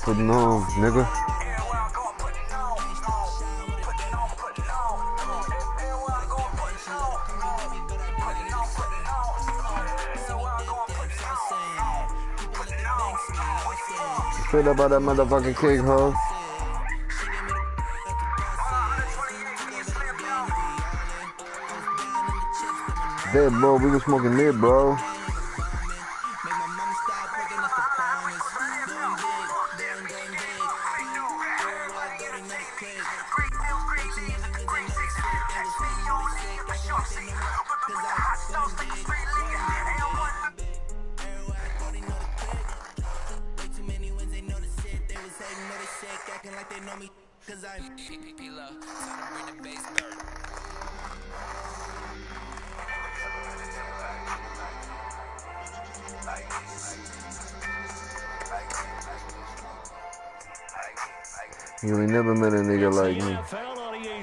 Putting on, nigga. Straight up out that motherfucking cake, huh? Dead, bro. We was smoking mid, bro. You ain't never met a nigga like me.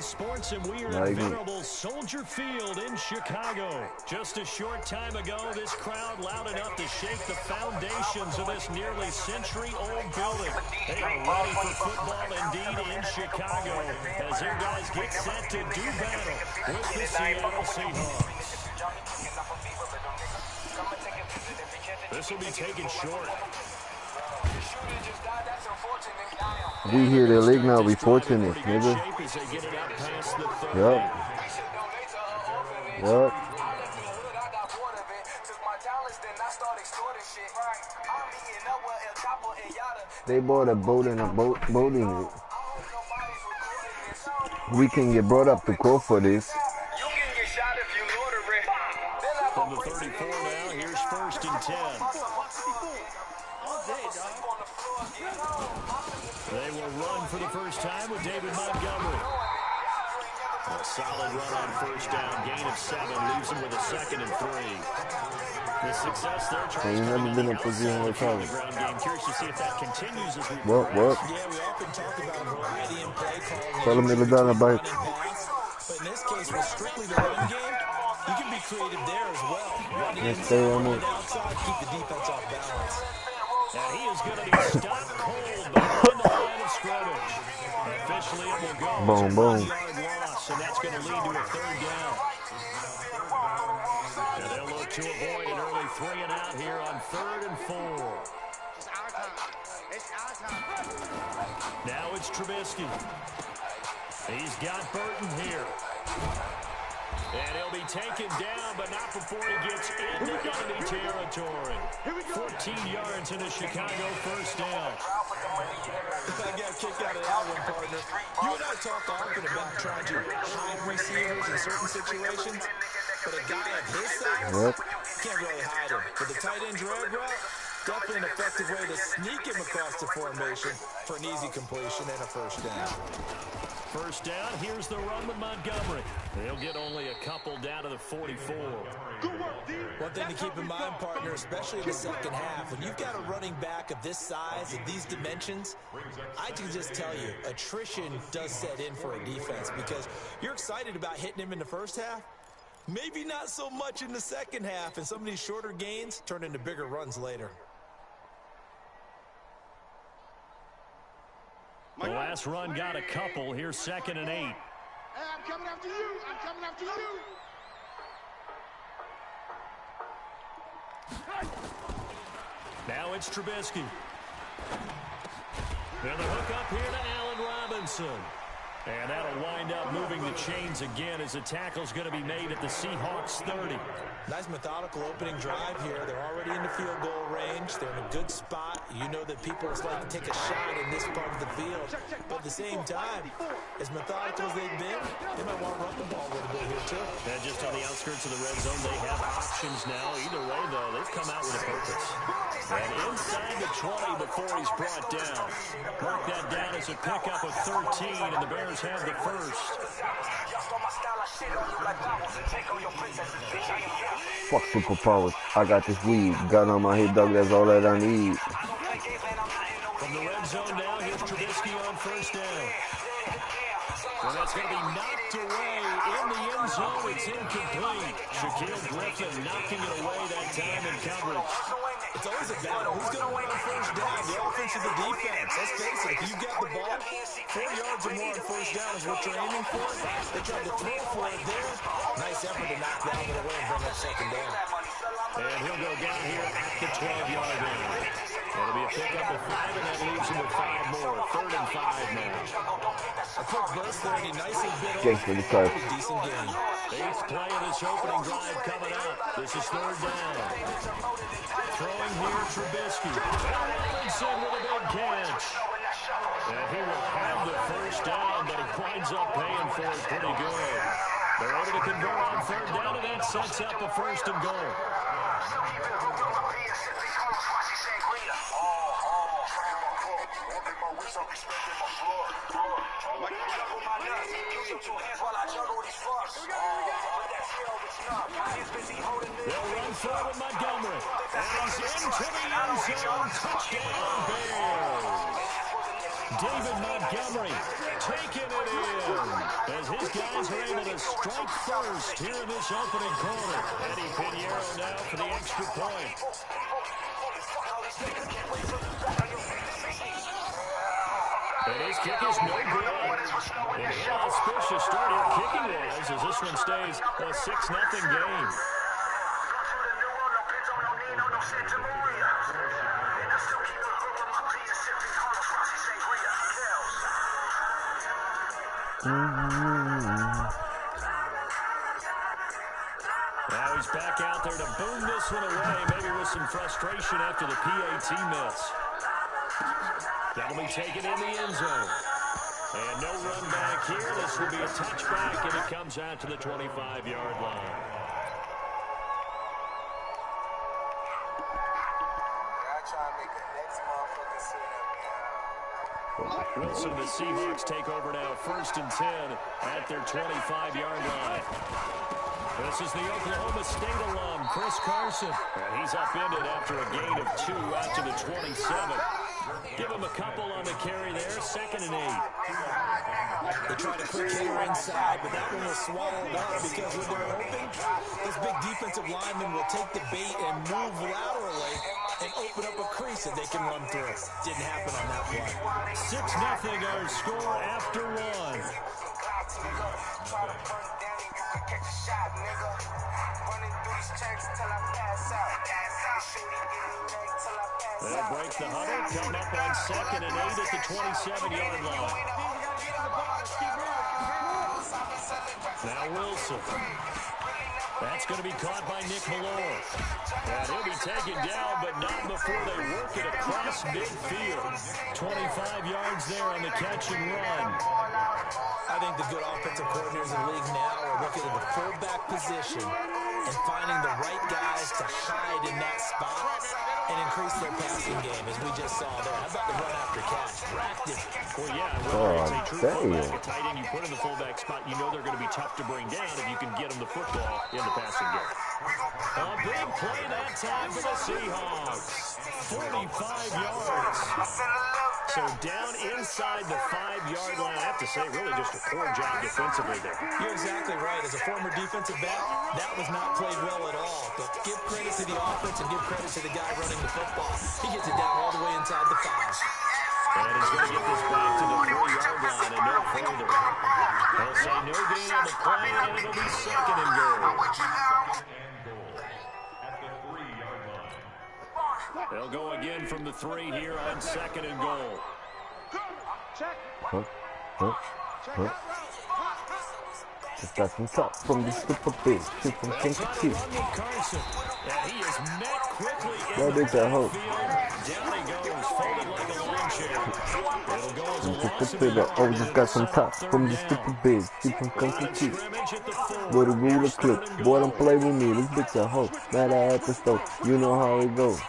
Sports, and we are at venerable Soldier Field in Chicago. Just a short time ago, this crowd loud enough to shake the foundations of this nearly century-old building. They are ready for football indeed in Chicago as their guys get set to do battle with the Seattle Seahawks. This will be taken short. We here the league now, we fortunate, nigga. Yup. They bought a boat and a boat in it. We can get brought up to court for this. From the 34 now, here's 1st and 10. They will run for the first time with David Montgomery. A solid run on 1st down, gain of 7, leaves him with a 2nd and 3. The success there, Charles, never been in a position like that. Ground game. Curious to see if that continues as we What? Yeah, we often talk about variety in play calling. Tell them it'll down a bite. But in this case, with strictly the run game, you can be creative there as well. Running inside, running outside, keep the defense off balance. And he is going to be stopped cold behind the line of scrimmage. Officially, it will go boom, boom. Loss, and that's going to lead to a 3rd down. And they'll look to avoid an early 3 and out here on 3rd and 4. Now it's Trubisky. He's got Burton here. And he'll be taken down, but not before he gets into enemy territory. 14 yards into Chicago, 1st down. I got kicked out of that one, partner. You and I talk often about trying to hide receivers in certain situations, but a guy of his size can't really hide him. With the tight end drag route, definitely an effective way to sneak him across the formation for an easy completion and a 1st down. 1st down, here's the run with Montgomery. They'll get only a couple down to the 44. One thing to keep in mind, partner, especially in the 2nd half, when you've got a running back of this size and these dimensions, I can just tell you, attrition does set in for a defense because you're excited about hitting him in the 1st half. Maybe not so much in the 2nd half, and some of these shorter gains turn into bigger runs later. The last run got a couple. Here's 2nd and 8. Hey, I'm coming after you. I'm coming after you. Now it's Trubisky. And the hook up here to Allen Robinson. And that'll wind up moving the chains again as the tackle's going to be made at the Seahawks 30. Nice methodical opening drive here. They're already in the field goal range. They're in a good spot. You know that people just like to take a shot in this part of the field. But at the same time, as methodical as they've been, they might want to run the ball a little bit here too. And just on the outskirts of the red zone, they have options now. Either way, though, they've come out with a purpose. And inside the 20 before he's brought down. Mark that down as a pickup of 13, and the Bears have the 1st. Fuck superpowers. I got this weed. Gun on my head, dog. That's all that I need. From the red zone now, here's Trubisky on 1st down. And that's going to be knocked away in the end zone. It's incomplete. Shaquille Griffin knocking it away that time in coverage. It's always a battle. Who's going to win on first down? The offense or the defense? Let's face it, if you've got the ball, 4 yards or more on first down is what you're aiming for. They tried to throw for it there. Nice effort to knock down the away and bring up second down. And he'll go down here at the 12-yard line. It'll be a pickup of 5, and that leaves him with 5 more. 3rd and 5 now. A quick burst there, and he nicely bit off. Thanks for the card. Decent game. 8th play of this opening drive coming up. This is 3rd down. Throwing here, Trubisky. Robinson with a big catch. And he will have the first down, but he winds up paying for it pretty good. They're able to convert on 3rd down, and that sets up a 1st and goal. They'll run forward with Montgomery. And he's into the end zone. Touchdown, Bears. David Montgomery taking it in as his guys are able to strike first here in this opening quarter. Eddie Pinheiro now for the extra point. And his kick is no good. An inauspicious start here kicking-wise as this one stays a 6-0 game. Now he's back out there to boom this one away, maybe with some frustration after the PAT miss. That'll be taken in the end zone. And no run back here. This will be a touchback, and it comes out to the 25-yard line. Wilson, the Seahawks take over now, 1st and 10 at their 25-yard line. This is the Oklahoma State alum, Chris Carson. And he's upended after a gain of 2 out to the 27. Give him a couple on the carry there, 2nd and 8. They try to put Taylor inside, but that one was swallowed up because when they're open, this big defensive lineman will take the bait and move laterally and open up a crease that they can run through. Didn't happen on that play. 6-0 our score after 1. They'll break the huddle, come up on 2nd and 8 at the 27-yard line. Now Wilson. That's going to be caught by Nick Malone. And he'll be taken down, but not before they work it across midfield. 25 yards there on the catch and run. I think the good offensive coordinators in the league now are looking at the fullback position and finding the right guys to hide in that spot and increase their passing game, as we just saw there. How about the run after catch? Active. Well, yeah, whether it's a true fullback, a tight end you put in the fullback spot, you know they're going to be tough to bring down if you can get them the football in the passing game. A big play that time for the Seahawks. 45 yards. So down inside the 5-yard line. I have to say, really just a poor job defensively there. You're exactly right. As a former defensive back, that was not played well at all. But give credit to the offense and give credit to the guy running the football. He gets it down all the way inside the 5. And he's going to get this back to the 3-yard line and no further. They'll say no gain on the play, and it'll be 2nd and goal. They'll go again from the 3 here on 2nd and goal. Just got some top from the super big, from Kentucky. And he is met quickly Where did that hope? Down he goes, folded like a lawn chair. It'll go as a loss of Super oh, just got some top from the super big, from Kentucky. Boy, the ruler clip, boy, don't play with me. This bitch a hoe, mad at the stove. You know how it goes.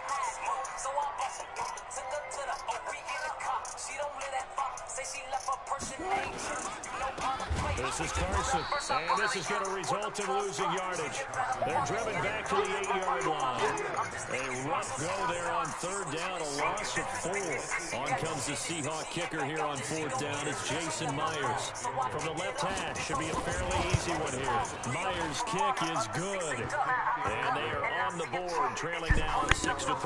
This is Carson Carson. And this is going to result in losing yardage. They're driven back to the 8-yard line. A rough go there on third down, a loss of 4. On comes the Seahawk kicker here on fourth down. It's Jason Myers. From the left hash, should be a fairly easy one here. Myers' kick is good. And they are on the board, trailing now 6-3.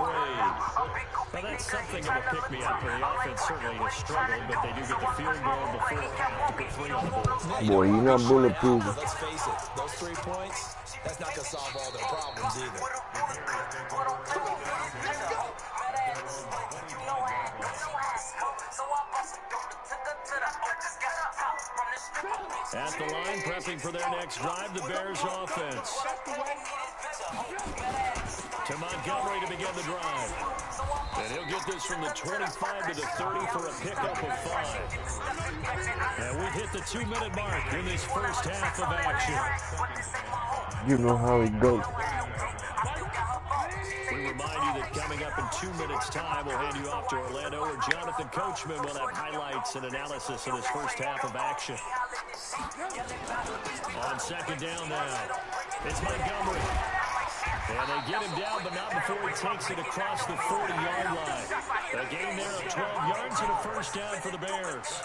Well, that's something of a pick-me-up for the offense. Certainly has struggled, but they do get the field goal before to put 3 on the board. Boy, you're not bulletproof. Let's face it, those 3 points, that's not going to solve all their problems either. At the line, prepping for their next drive, the Bears offense. To Montgomery to begin the drive. And he'll get this from the 25 to the 30 for a pickup of 5. And we've hit the 2-minute mark in this first half of action. You know how it goes. We remind you that coming up in 2 minutes' time, we'll hand you off to Orlando, where Jonathan Coachman will have highlights and analysis of this first half of action. On second down now, it's Montgomery. And they get him down, but not before he takes it across the 40-yard line. A gain there of 12 yards and a first down for the Bears.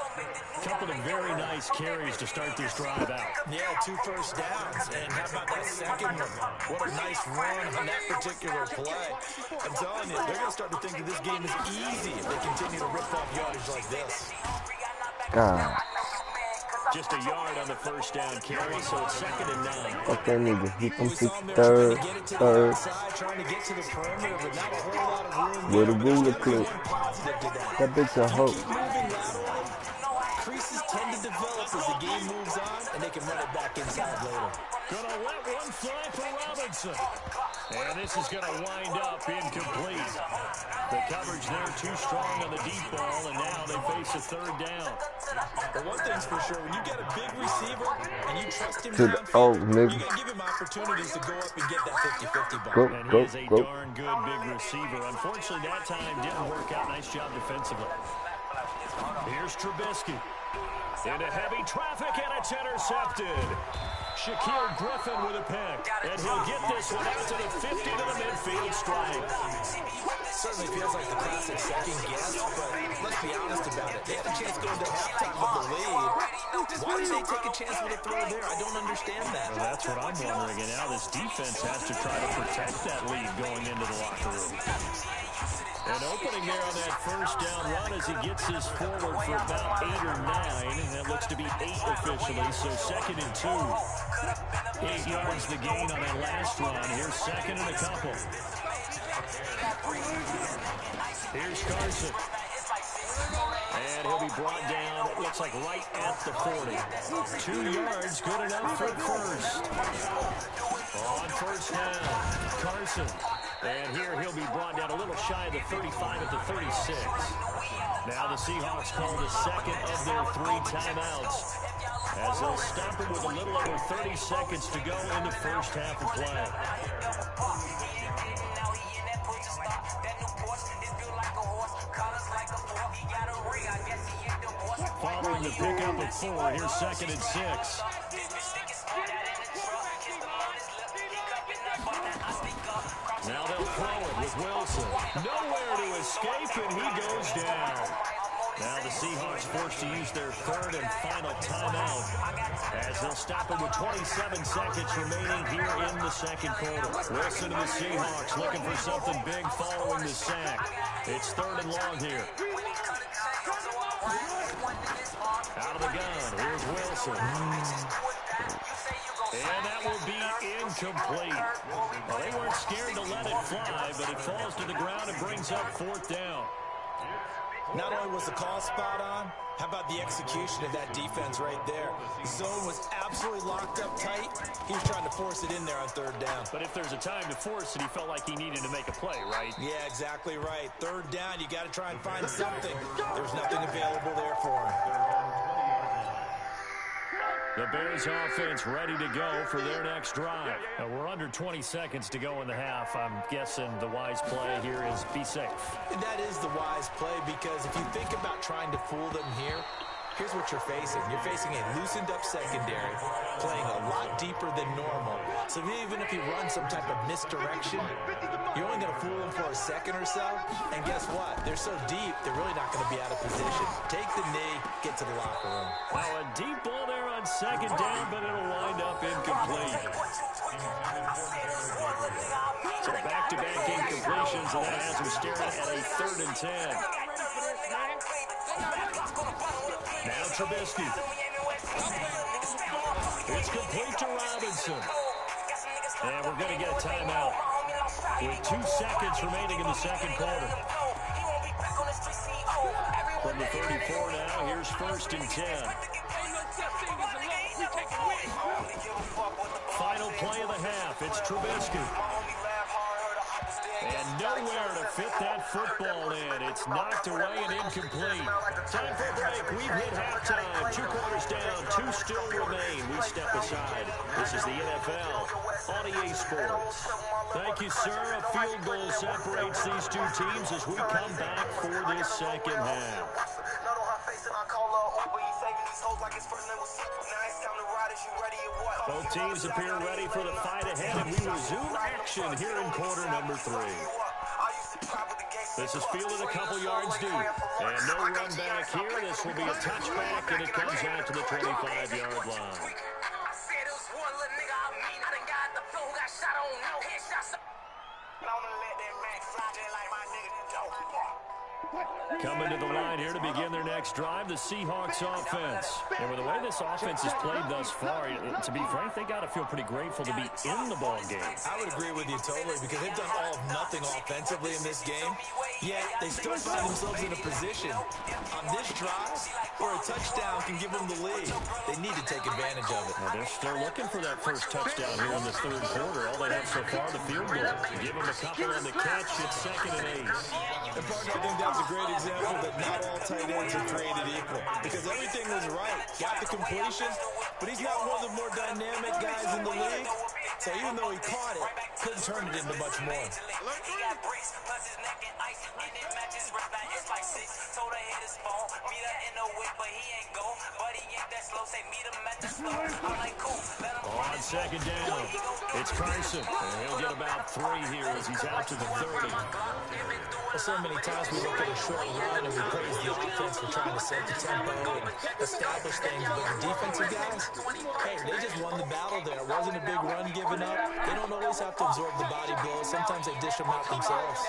A couple of very nice carries to start this drive out. Yeah, 2 first downs. And how about that second one? What a nice run on that particular play. I'm telling you, they're going to start to think that this game is easy if they continue to rip off yardage like this. God. Just a yard on the first down carry, so it's 2nd and 9. Fuck that nigga. He completes third. With a ruler clip. That bitch a hoe. Creases tend to develop as the game moves on, and they can run it back inside later. Gonna let one fly for Robinson. And this is gonna wind up incomplete. The coverage there too strong on the deep ball, and now they face a third down. But one thing's for sure, when you get a big receiver and you trust him downfield, you gotta give him opportunities to go up and get that 50-50 ball. And he is a darn good big receiver. Unfortunately, that time didn't work out. Nice job defensively. Here's Trubisky. Into heavy traffic, and it's intercepted. Shaquille Griffin with a pick. And he'll get this one out to the 50 to the midfield stripe. Certainly feels like the classic second guess, but let's be honest about it. They had a chance going to halftime with the lead. Why did they take a chance with a throw there? I don't understand that. Well, that's what I'm wondering. And now this defense has to try to protect that lead going into the locker room. An opening there on that first down run as he gets this forward for about 8 or 9. And that looks to be 8 officially, so 2nd and 2. 8 yards the gain on that last run. Here's 2nd and a couple. Here's Carson. And he'll be brought down, it looks like right at the 40. 2 yards, good enough for first. On first down, Carson. And here he'll be brought down a little shy of the 35 at the 36. Now the Seahawks call the second of their 3 timeouts, as they'll stop him with a little over 30 seconds to go in the first half of play. Following the pickup of 4, here's 2nd and 6. Now they'll throw it with Wilson. Nowhere to escape, and he goes down. Now the Seahawks forced to use their 3rd and final timeout, as they'll stop him with 27 seconds remaining here in the second quarter. Wilson and the Seahawks looking for something big following the sack. It's 3rd and long here. Out of the gun, here's Wilson. And that will be incomplete. Well, they weren't scared to let it fly, but it falls to the ground and brings up 4th down. Not only was the call spot on, how about the execution of that defense right there? The zone was absolutely locked up tight. He was trying to force it in there on 3rd down. But if there's a time to force it, he felt like he needed to make a play, right? Yeah, exactly right. 3rd down, you got to try and find something. There's nothing available there for him. The Bears offense ready to go for their next drive. We're under 20 seconds to go in the half. I'm guessing the wise play here is be safe. That is the wise play, because if you think about trying to fool them here, here's what you're facing. You're facing a loosened-up secondary, playing a lot deeper than normal. So even if you run some type of misdirection, you're only going to fool them for a second or so. And guess what? They're so deep, they're really not going to be out of position. Take the knee, get to the locker room. Now a deep ball there on second down, but it'll wind up incomplete. So back-to-back incompletions, and that has him staring at a 3rd and 10. Now Trubisky. It's complete to Robinson. And we're going to get a timeout with 2 seconds remaining in the second quarter. From the 34 now, here's 1st and 10. Final play of the half. It's Trubisky. And nowhere to fit that football in. It's knocked away and incomplete. Time for a break. We've hit halftime. 2 quarters down. 2 still remain. We step aside. This is the NFL on EA Sports. Thank you, sir. A field goal separates these 2 teams as we come back for this second half. Both teams appear ready for the fight ahead, and we resume action here in quarter number 3. This is fielded a couple yards deep, and no run back here. This will be a touchback, and it comes out to the 25-yard line. Coming to the line here to begin their next drive, the Seahawks offense. And with the way this offense has played thus far, to be frank, they got to feel pretty grateful to be in the ball game. I would agree with you totally, because they've done all of nothing offensively in this game, yet they still find themselves in a position on this drive where a touchdown can give them the lead. They need to take advantage of it. Well, they're still looking for that first touchdown here in the 3rd quarter. All they have so far, the field goal. Give them a couple on the catch. It's 2nd and 8. And partner, I think that's a great example that not all tight ends are created equal, because everything was right. Got the completion, but he's not one of the more dynamic guys in the league. So even though he caught it, couldn't turn it into much more. On second down, it's Carson. And he'll get about 3 here as he's out to the 30. Well, so many times we look at a short run and we praise the offense for trying to set the tempo and establish things, but the defensive guys, hey, they just won the battle there. It wasn't a big run given up. They don't always have to absorb the body blows. Sometimes they dish them out themselves.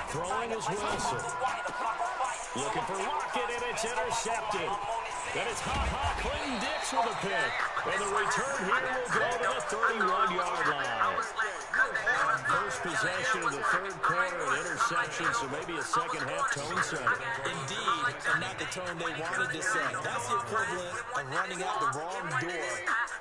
Throwing is Wilson. Looking for Lockett, and it's intercepted. Then it's Clinton Dix with a pick. And the return here will go to the 31-yard line. First possession of the 3rd quarter, an interception, so maybe a second-half tone setter. Indeed, and not the tone they wanted to set. That's the equivalent of running out the wrong door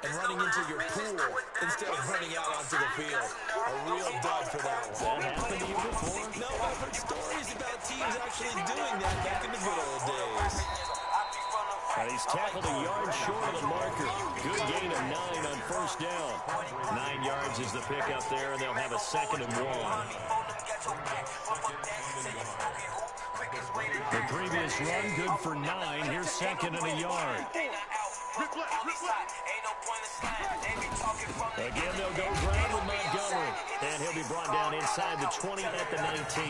and running into your pool instead of running out onto the field. A real dud for that one. That happened to you before? No, I've heard stories about teams actually doing that back in the good old days. And he's tackled a yard short of the marker. Good gain of 9 on 1st down. 9 yards is the pickup there, and they'll have a 2nd and 1. The previous run, good for 9. Here's 2nd and a yard. Again, they'll go ground with Montgomery. And he'll be brought down inside the 20 at the 19.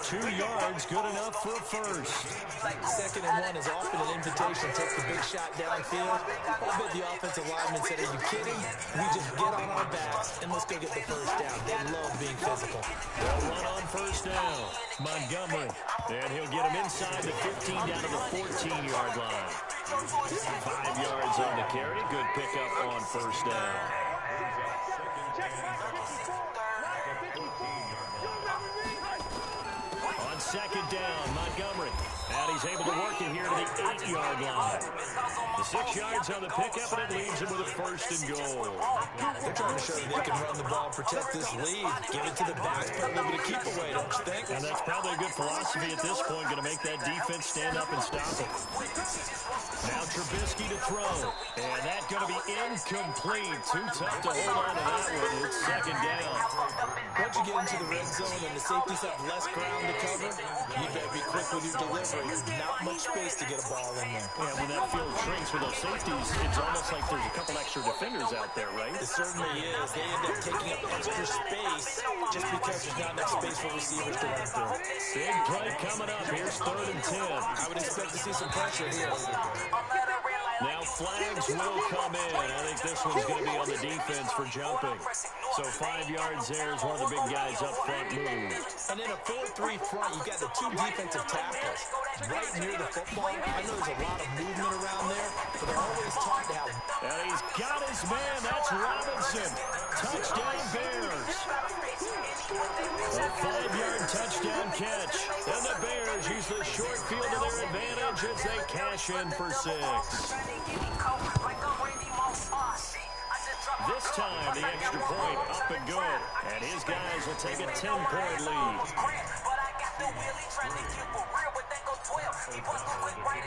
2 yards, good enough for a first. 2nd and 1 is often an invitation. Take the big shot downfield. I bet the offensive lineman said, are you kidding? We just get on our backs and let's go get the first down. They love being physical. They'll run on 1st down. Montgomery. And he'll get him inside the 15 down to the 14-yard line. 5 yards on the carry. Good pickup on 1st down. On 2nd down, Montgomery. And he's able to work it here to the 8-yard line. The 6 yards on the pickup, and it leaves him with a 1st and goal. They're trying to show that they can run the ball, protect this lead, give it to the backs, put a little bit of keep away, don't you think? And that's probably a good philosophy at this point, going to make that defense stand up and stop it. Now Trubisky to throw, and that's going to be incomplete. Too tough to hold on to that one. It's 2nd down. Once you get into the red zone and the safeties have less ground to cover, you better be quick with your delivery. Not much space to get a ball in there. Yeah, when that field shrinks with those safeties, it's almost like there's a couple extra defenders out there, right? It certainly is. They end up taking up extra space just because there's not enough space for receivers to run through. Big play coming up. Here's 3rd and 10. I would expect to see some pressure here. Now flags will come in. I think this one's going to be on the defense for jumping. So 5 yards there as one of the big guys up front moves. And in a 4-3 front, you've got the 2 defensive tackles right near the football. I know there's a lot of movement around there, but they're always taught to have. And he's got his man. That's Robinson. Touchdown Bears. A 5-yard touchdown catch. And the Bears use the short field to their advantage as they cash in for 6. This time, the extra point up and good. And his guys will take a 10-point lead.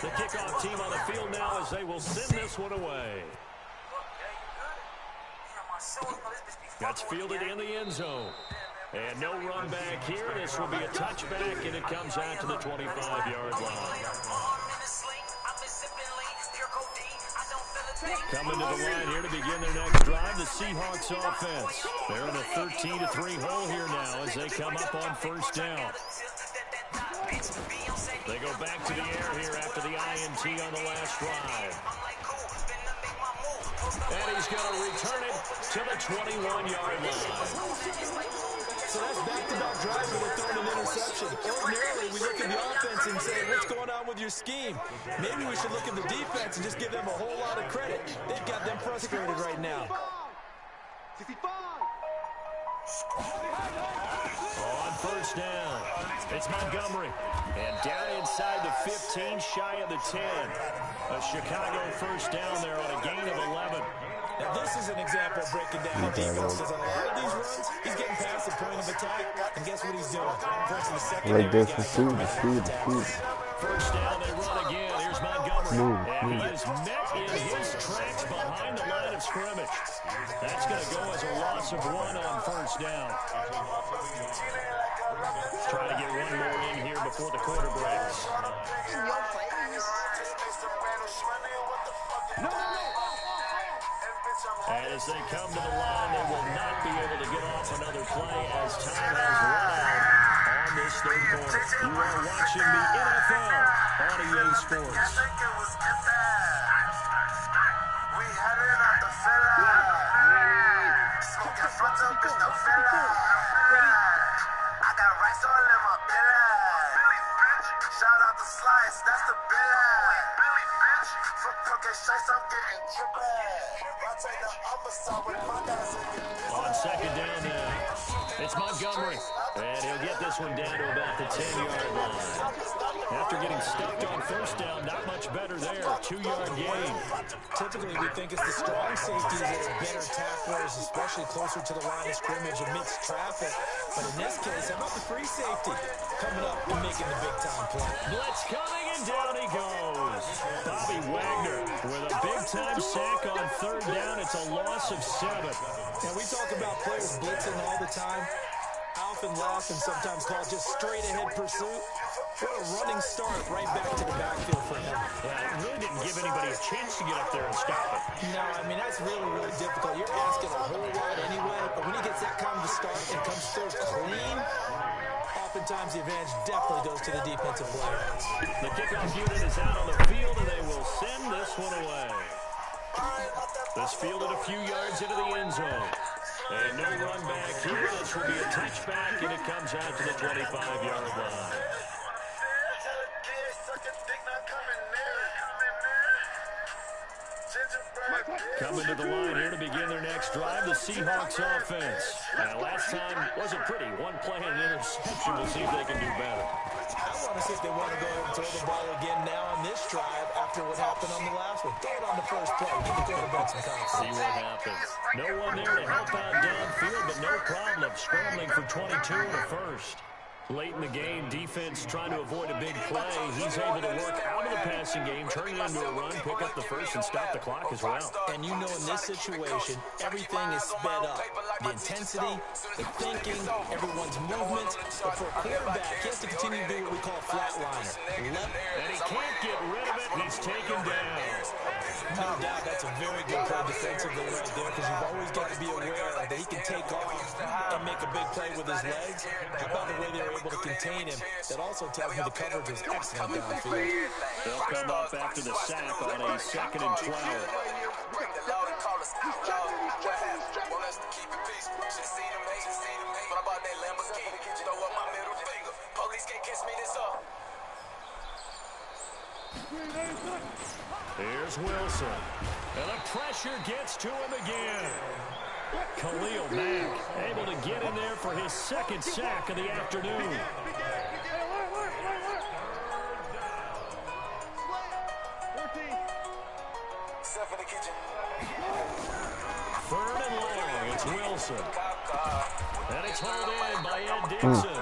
The kickoff team on the field now as they will send this one away. That's fielded in the end zone. And no run back here. This will be a touchback, and it comes out to the 25-yard line. Coming to the line here to begin their next drive, the Seahawks offense. They're in a 13-3 hole here now as they come up on 1st down. They go back to the air here after the INT on the last drive. And he's going to return it to the 21-yard line. So that's back-to-back drives where they're throwing an interception. Ordinarily, we look at the offense and say, what's going on with your scheme? Maybe we should look at the defense and just give them a whole lot of credit. They've got them frustrated right now. On 1st down, it's Montgomery. And down inside the 15, shy of the 10. A Chicago 1st down there on a gain of 11. Now, this is an example of breaking down the defense. Because on a lot of these runs, he's getting past the point of attack. And guess what he's doing? Forcing the secondary Like this, guy. the shoot. 1st down, they run again. Here's Montgomery. And he is met in his tracks behind the line of scrimmage. That's going to go as a loss of 1 on 1st down. Try to get one more in here before the quarter breaks. And as they come to the line, they will not be able to get off another play as time has run out on this 3rd quarter. You are watching the NFL on EA Sports. Shout out to Slice, that's the Billy. Billy, bitch. From cooking shakes, I'm getting triple. I take the other side with my guys again. On 2nd down now, it's Montgomery. And he'll get this one down to about the 10-yard line. After getting stuffed on 1st down, not much better there. 2-yard gain. Typically, we think it's the strong safeties that are better tacklers, especially closer to the line of scrimmage amidst traffic. But in this case, how about the free safety coming up and making the big-time play? Blitz coming, and down he goes. Bobby Wagner with a big-time sack on 3rd down. It's a loss of 7. And we talk about players blitzing all the time. Often last and sometimes called just straight-ahead pursuit. What a running start right back to the backfield for him. Yeah, it really didn't give anybody a chance to get up there and stop it. No, I mean, that's really, really difficult. You're asking a whole lot anyway, but when he gets that kind of a start and comes through clean, oftentimes the advantage definitely goes to the defensive player. The kickoff unit is out on the field, and they will send this one away. This fielded a few yards into the end zone. And no run back here. This will be a touchback, and it comes out to the 25-yard line. Coming to the line here to begin their next drive, the Seahawks offense. Last time wasn't pretty. One play and an interception. We'll see if they can do better. I want to see if they want to go ahead and throw the ball again now on this drive after what happened on the last one. Throw it on the first play. Give the quarterback some confidence. See what happens. No one there to help out downfield, but no problem. Scrambling for 22 in the first. Late in the game, defense trying to avoid a big play. He's able to work out of the passing game, turn it into a run, pick up the first, and stop the clock as well. And you know in this situation, everything is sped up. The intensity, the thinking, everyone's movement. But for a quarterback, he has to continue to do what we call flatliner. And he can't get rid of it. He's taken down. No doubt that's a very good play defensively right there because you've always got to be aware that he can take off and make a big play with his legs. How about the way they were able to contain him? That also tells me the coverage is excellent downfield. They'll come up after the sack on a 2nd and 12. Here's Wilson. And the pressure gets to him again. Khalil Mack able to get in there for his 2nd sack of the afternoon. Third and long. It's Wilson. And it's hauled in by Ed Dixon.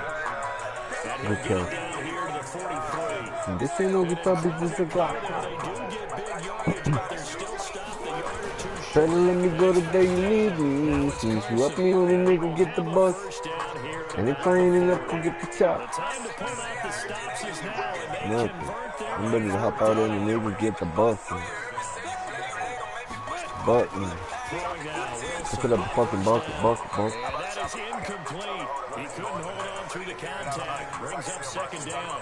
And he'll get it down here to the 43. This ain't no guitar, this is a Glock. They do get big yardage, but they're still stopped a yard or two short. Better let me go the day you need me. Since you up me on the nigga, get the bus. And if I ain't enough, go get the chop. The time to pull out the stops is now, and they Nothing. convert their I'm ready to hop out in the nigga, get the bus. Button. Put up the fucking bucket. And that is incomplete. He couldn't hold on through the contact. Brings up 2nd down.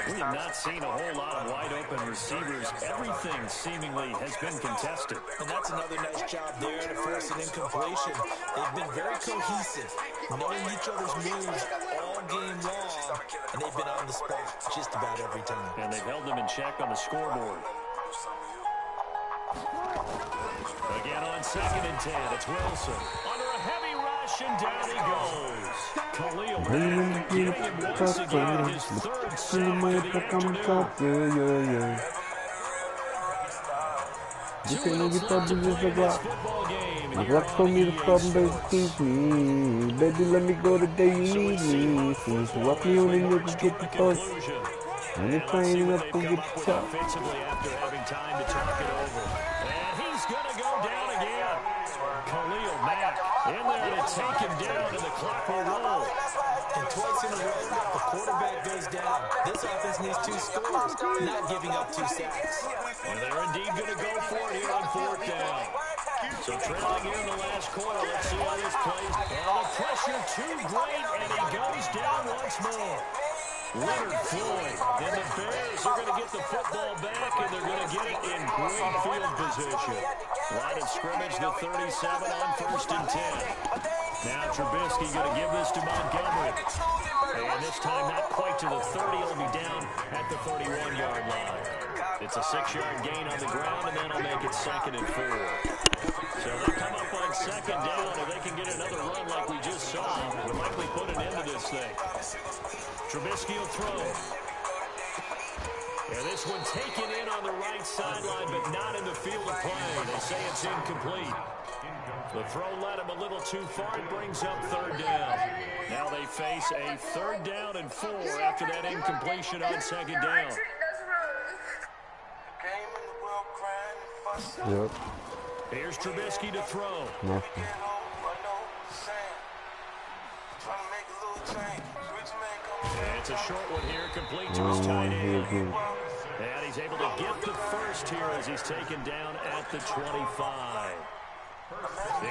We have not seen a whole lot of wide open receivers. Everything seemingly has been contested. And that's another nice job there to force an incompletion. They've been very cohesive, knowing each other's moves all game long, and they've been on the spot just about every time. And they've held them in check on the scoreboard. Again on 2nd and 10, it's Wilson. Under a heavy rush, and down he goes. Khalil Mack getting him once again, his 3rd sack of the afternoon. This ain't no guitar, this is a Glock. Football game. My Glock told me to stop and baby, teach me. Baby, let me go the day you need me. Since you up me on the nigga, get the bus. And if I ain't enough, go get the chop. Offensively after having time to talk it over. And he's going to go down again. Khalil Mack in there to take him down, and the clock will roll. And twice in a row, the quarterback goes down. This offense needs 2 scores, not giving up 2 sacks. And they're indeed going to go for it here on 4th down. So trailing here in the last quarter, let's see how this plays. Oh, the pressure too great, and he goes down once more. Leonard Floyd and the Bears are going to get the football back, and they're going to get it in great field position. Line of scrimmage, the 37 on 1st and 10. Now Trubisky going to give this to Montgomery. And this time not quite to the 30. He'll be down at the 31-yard line. It's a 6-yard gain on the ground, and then he'll make it 2nd and 4. So they come up on 2nd down, and they can get another run like we just saw. We'll likely put an end to this thing. Trubisky will throw. And this one taken in on the right sideline, but not in the field of play. They say it's incomplete. The throw led him a little too far. It brings up 3rd down. Now they face a 3rd down and 4 after that incompletion on 2nd down. Yep. Here's Trubisky to throw. Nothing. And it's a short one here, complete to his tight end. And he's able to get the first here as he's taken down at the 25.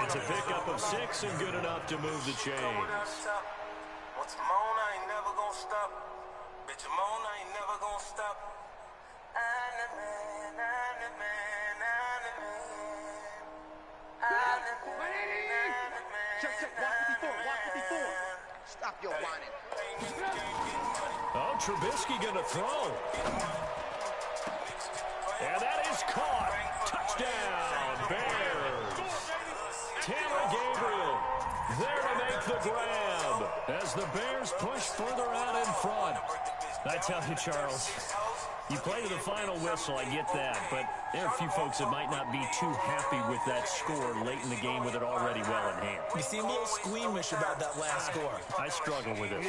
It's a pickup of 6 and good enough to move the chains. Stop your whining. Oh, Trubisky going to throw. And that is caught. Touchdown, Bears. Tanner Gabriel there to As the Bears push further out in front. I tell you, Charles, you play to the final whistle, I get that, but there are a few folks that might not be too happy with that score late in the game with it already well in hand. You seem a little squeamish about that last score. I struggle with it.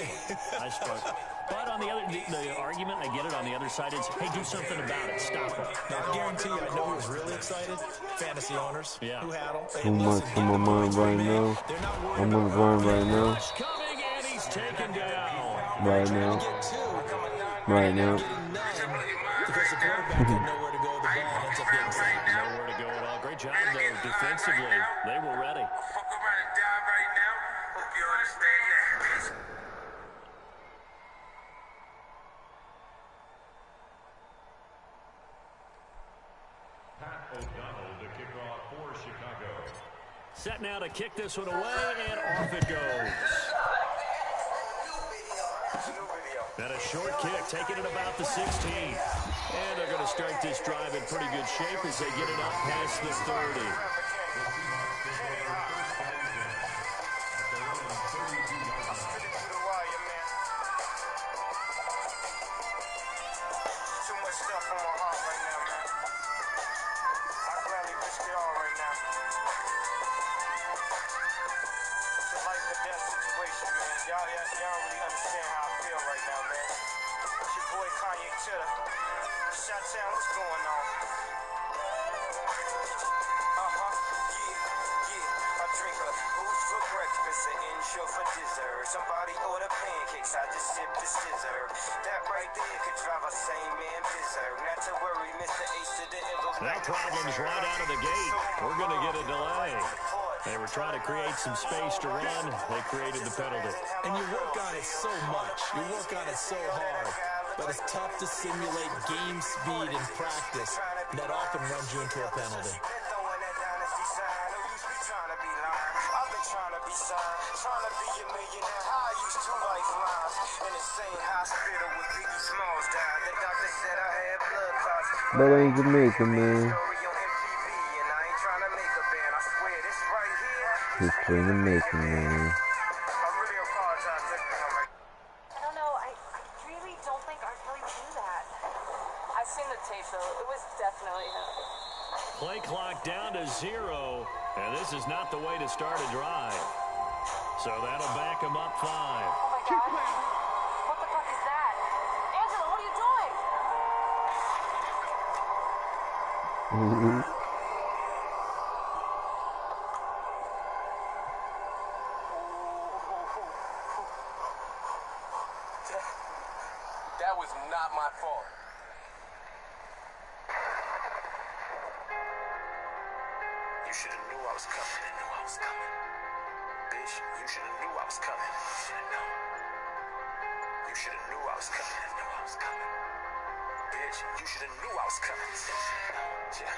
I struggle. But on the argument, I get it, on the other side is, hey, do something about it. Stop it. Now, I guarantee you, I know who was really excited. Fantasy owners who had them. Too much on my mind right now. I'm on the run right now. Coming and he's taken down. Right now. Right now. Because the quarterback had nowhere to go, the ball ends up getting sacked. Nowhere to go at all. Great job, though, defensively. They were ready. Fuck around and die right now. Hope you understand that. Pat O'Donnell to kick off for Chicago. Set now to kick this one away, and off it goes. And a short kick, taking it about the 16. And they're going to start this drive in pretty good shape as they get it up past the 30. Somebody order pancakes, I just sip the scissor. That right there could drive a sane man berserk. Not to worry, Mr. Ace to the That problem's right out of the gate. We're going to get a delay. They were trying to create some space to run. They created the penalty. And you work on it so much. You work on it so hard. But it's tough to simulate game speed in practice. That often runs you into a penalty. Trying to be a millionaire, how I used two lifelines in the same hospital with Biggie Smalls died. The doctor said I had blood clots. That ain't Jamaica, man. He's trying to make it, man. I really apologize. I don't know. I really don't think Art Kelly would do that. I've seen the tape, though. It was definitely him. Play clock down to 0, and this is not the way to start a drive. So that'll back him up 5. Oh, my God. What the fuck is that? Angela, what are you doing? That was not my fault. You should have knew I was coming. Bitch, you should have knew I was coming. You should have knew I was coming. Bitch, you should have knew I was coming. Yeah.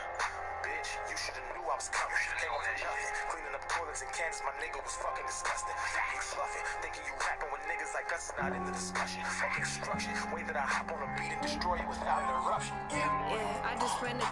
Bitch, you should have knew I was coming. Came on that nothing. Cleaning up toilets and cans, my nigga was fucking disgusting. You fluffing, thinking you rapping with niggas like us is not in the discussion. Fucking destruction. Way that I hop on a beat and destroy it without interruption. Yeah, I just ran the